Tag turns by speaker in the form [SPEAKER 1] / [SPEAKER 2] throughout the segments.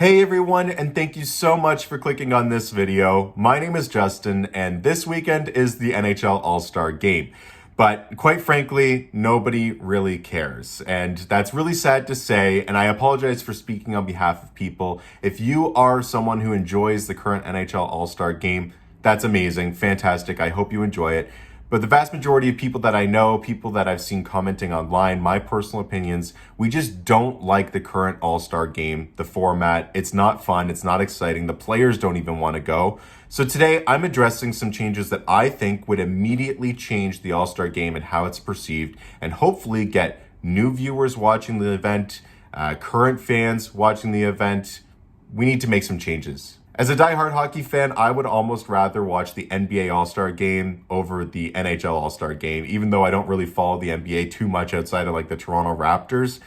[SPEAKER 1] Hey everyone, and thank you so much for clicking on this video. My name is Justin, and this weekend is the NHL All-Star Game. But quite frankly, nobody really cares. And that's really sad to say, and I apologize for speaking on behalf of people. If you are someone who enjoys the current NHL All-Star Game, that's amazing, fantastic, I hope you enjoy it. But the vast majority of people that I know, people that I've seen commenting online, my personal opinions, we just don't like the current All-Star Game, the format. It's not fun, it's not exciting, the players don't even want to go. So today I'm addressing some changes that I think would immediately change the All-Star Game and how it's perceived, and hopefully get new viewers watching the event, current fans watching the event. We need to make some changes. As a diehard hockey fan, I would almost rather watch the NBA All-Star Game over the NHL All-Star Game, even though I don't really follow the NBA too much outside of like the Toronto Raptors.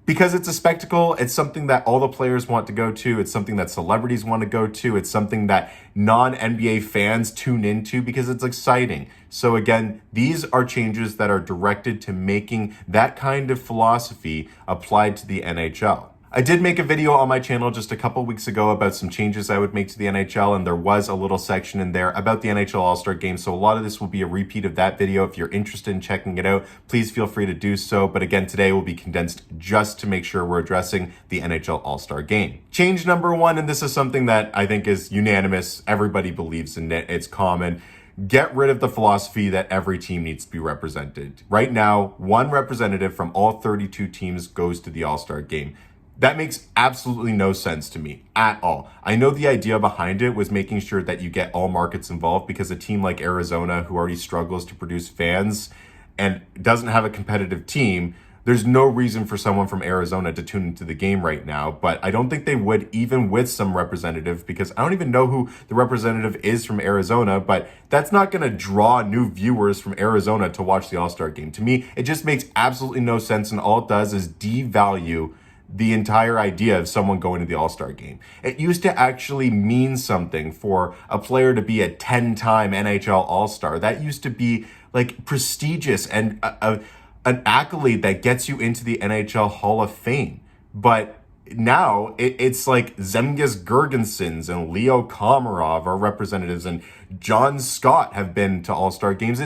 [SPEAKER 1] Because it's a spectacle, it's something that all the players want to go to, it's something that celebrities want to go to, it's something that non-NBA fans tune into because it's exciting. So again, these are changes that are directed to making that kind of philosophy applied to the NHL. I did make a video on my channel just a couple weeks ago about some changes I would make to the NHL, and there was a little section in there about the NHL All-Star Game, so a lot of this will be a repeat of that video. If you're interested in checking it out, please feel free to do so, but again, today will be condensed just to make sure we're addressing the NHL All-Star Game. Change number one, and this is something that I think is unanimous, everybody believes in it, it's common. Get rid of the philosophy that every team needs to be represented. Right now, one representative from all 32 teams goes to the All-Star Game. That makes absolutely no sense to me at all. I know the idea behind it was making sure that you get all markets involved, because a team like Arizona, who already struggles to produce fans and doesn't have a competitive team, there's no reason for someone from Arizona to tune into the game right now. But I don't think they would, even with some representative, because I don't even know who the representative is from Arizona, but that's not going to draw new viewers from Arizona to watch the All-Star Game. To me, it just makes absolutely no sense, and all it does is devalue the entire idea of someone going to the All-Star Game. It used to actually mean something for a player to be a 10-time NHL All-Star. That used to be like prestigious and an accolade that gets you into the NHL Hall of Fame. But now it's like Zemgus Girgensons and Leo Komarov are representatives, and John Scott have been to All-Star Games.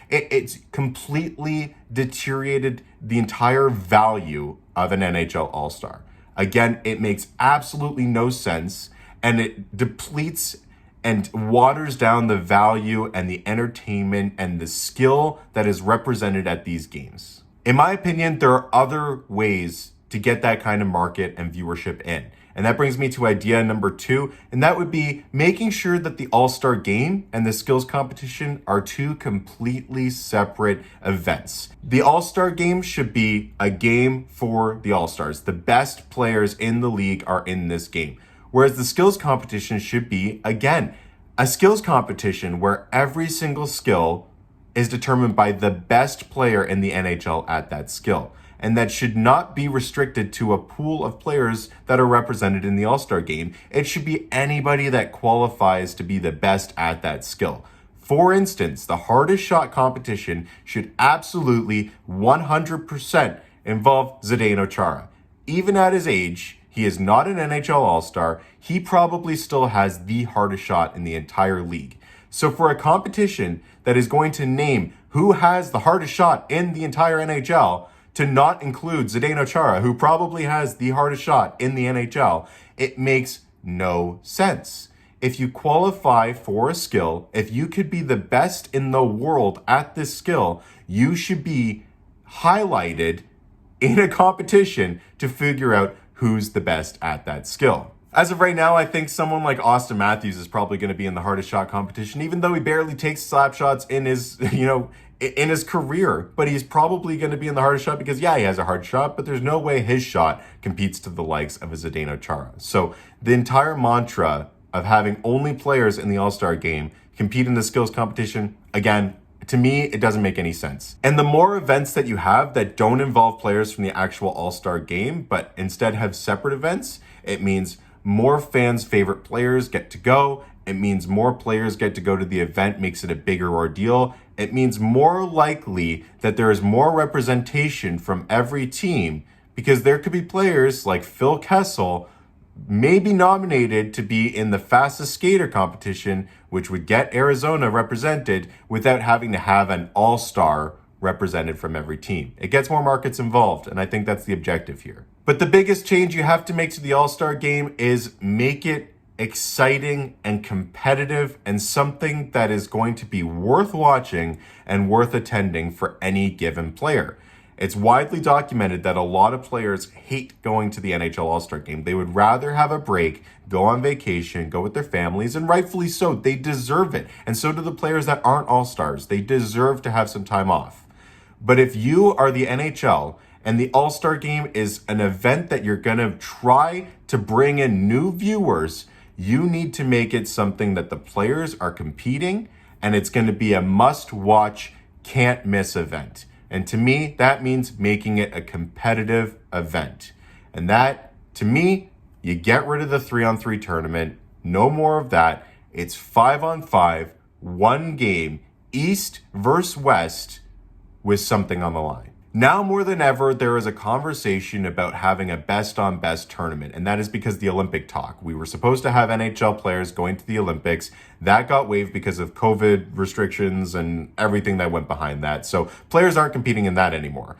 [SPEAKER 1] It's completely deteriorated the entire value of an NHL All-Star. Again, it makes absolutely no sense, and it depletes and waters down the value and the entertainment and the skill that is represented at these games. In my opinion, there are other ways to get that kind of market and viewership in. And that brings me to idea number two, and that would be making sure that the All-Star Game and the skills competition are two completely separate events. The All-Star Game should be a game for the All-Stars. The best players in the league are in this game. Whereas the skills competition should be, again, a skills competition where every single skill is determined by the best player in the NHL at that skill. And that should not be restricted to a pool of players that are represented in the All-Star Game. It should be anybody that qualifies to be the best at that skill. For instance, the hardest shot competition should absolutely 100% involve Zdeno Chara. Even at his age, he is not an NHL All-Star. He probably still has the hardest shot in the entire league. So for a competition that is going to name who has the hardest shot in the entire NHL, to not include Zdeno Chara, who probably has the hardest shot in the NHL, it makes no sense. If you qualify for a skill, if you could be the best in the world at this skill, you should be highlighted in a competition to figure out who's the best at that skill. As of right now, I think someone like Austin Matthews is probably going to be in the hardest shot competition, even though he barely takes slap shots in his, in his career. But he's probably going to be in the hardest shot because, yeah, he has a hard shot, but there's no way his shot competes to the likes of a Zdeno Chara. So the entire mantra of having only players in the All-Star Game compete in the skills competition, again, to me, it doesn't make any sense. And the more events that you have that don't involve players from the actual All-Star Game, but instead have separate events, it means more fans' favorite players get to go. It means more players get to go to the event, makes it a bigger ordeal. It means more likely that there is more representation from every team, because there could be players like Phil Kessel may be nominated to be in the fastest skater competition, which would get Arizona represented without having to have an all-star represented from every team. It gets more markets involved, and I think that's the objective here. But the biggest change you have to make to the All-Star game is make it exciting and competitive and something that is going to be worth watching and worth attending for any given player. It's widely documented that a lot of players hate going to the NHL All-Star Game. They would rather have a break, go on vacation, go with their families, and rightfully so. They deserve it. And so do the players that aren't All-Stars. They deserve to have some time off. But if you are the NHL and the All-Star Game is an event that you're going to try to bring in new viewers, you need to make it something that the players are competing, and it's going to be a must-watch, can't-miss event. And to me, that means making it a competitive event. And that, to me, you get rid of the 3-on-3 tournament. No more of that. It's 5-on-5, one game, East versus West, with something on the line. Now more than ever, there is a conversation about having a best-on-best tournament, and that is because the Olympic talk. We were supposed to have NHL players going to the Olympics. That got waived because of COVID restrictions and everything that went behind that. So players aren't competing in that anymore.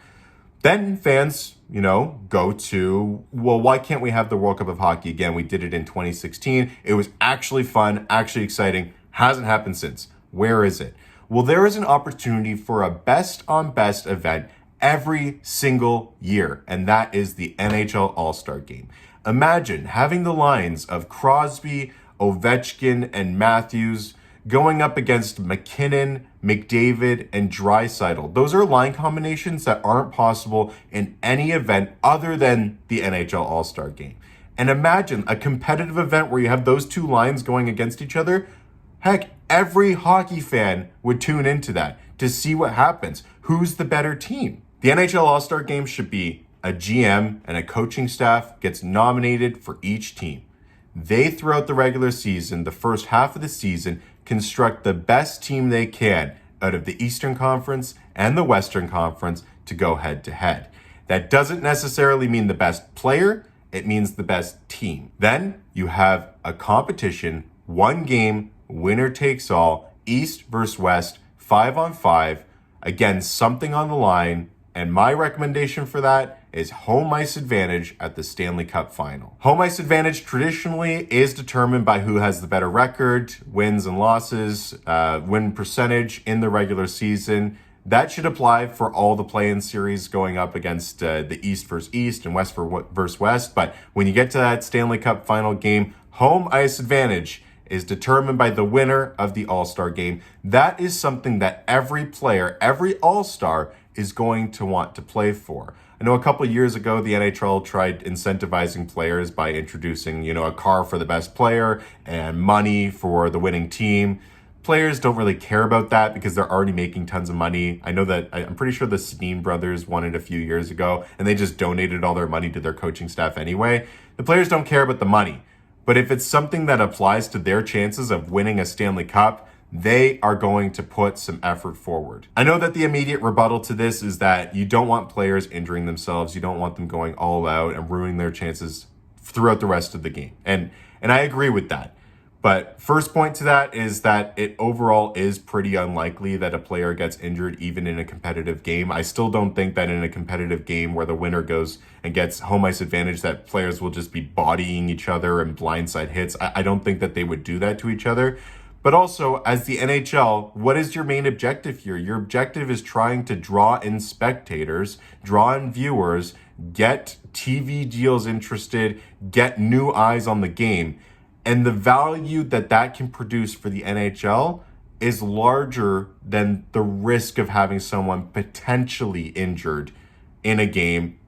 [SPEAKER 1] Then fans, go to, well, why can't we have the World Cup of Hockey again? We did it in 2016. It was actually fun, actually exciting. Hasn't happened since. Where is it? Well, there is an opportunity for a best-on-best event every single year, and that is the NHL All-Star Game. Imagine having the lines of Crosby, Ovechkin, and Matthews going up against McKinnon, McDavid, and Draisaitl. Those are line combinations that aren't possible in any event other than the NHL All-Star Game. And imagine a competitive event where you have those two lines going against each other. Heck, every hockey fan would tune into that to see what happens. Who's the better team? The NHL All-Star Game should be a GM and a coaching staff gets nominated for each team. They, throughout the regular season, the first half of the season, construct the best team they can out of the Eastern Conference and the Western Conference to go head-to-head. That doesn't necessarily mean the best player, it means the best team. Then you have a competition, one game, winner takes all, East versus West, 5-on-5, again, something on the line. And my recommendation for that is home ice advantage at the Stanley Cup final. Home ice advantage traditionally is determined by who has the better record, wins and losses, win percentage in the regular season. That should apply for all the play-in series going up against the East versus East and West versus West. But when you get to that Stanley Cup final game, home ice advantage is determined by the winner of the All-Star Game. That is something that every player, every All-Star is going to want to play for. I know a couple of years ago, the NHL tried incentivizing players by introducing, a car for the best player and money for the winning team. Players don't really care about that because they're already making tons of money. I know that I'm pretty sure the Sedin brothers won it a few years ago and they just donated all their money to their coaching staff anyway. The players don't care about the money. But if it's something that applies to their chances of winning a Stanley Cup, they are going to put some effort forward. I know that the immediate rebuttal to this is that you don't want players injuring themselves. You don't want them going all out and ruining their chances throughout the rest of the game. And I agree with that. But first point to that is that it overall is pretty unlikely that a player gets injured even in a competitive game. I still don't think that in a competitive game where the winner goes and gets home ice advantage that players will just be bodying each other and blindside hits. I don't think that they would do that to each other. But also, as the NHL, what is your main objective here? Your objective is trying to draw in spectators, draw in viewers, get TV deals interested, get new eyes on the game. And the value that can produce for the NHL is larger than the risk of having someone potentially injured in a game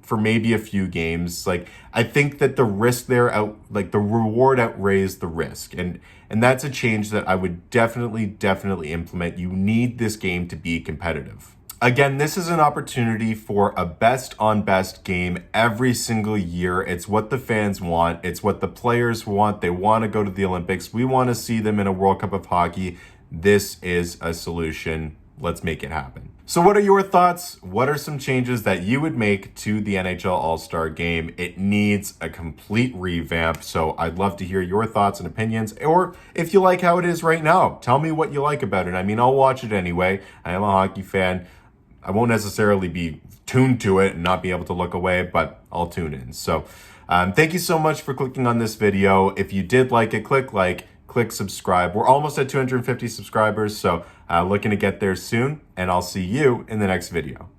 [SPEAKER 1] for maybe a few games. I think that the risk there the reward outweighs the risk. And that's a change that I would definitely implement. You need this game to be competitive. Again, this is an opportunity for a best-on-best game every single year. It's what the fans want. It's what the players want. They want to go to the Olympics. We want to see them in a World Cup of Hockey. This is a solution. Let's make it happen. So what are your thoughts? What are some changes that you would make to the NHL All-Star Game? It needs a complete revamp, so I'd love to hear your thoughts and opinions. Or if you like how it is right now, tell me what you like about it. I mean, I'll watch it anyway. I am a hockey fan. I won't necessarily be tuned to it and not be able to look away, but I'll tune in. So thank you so much for clicking on this video. If you did like it, click subscribe. We're almost at 250 subscribers, so looking to get there soon, and I'll see you in the next video.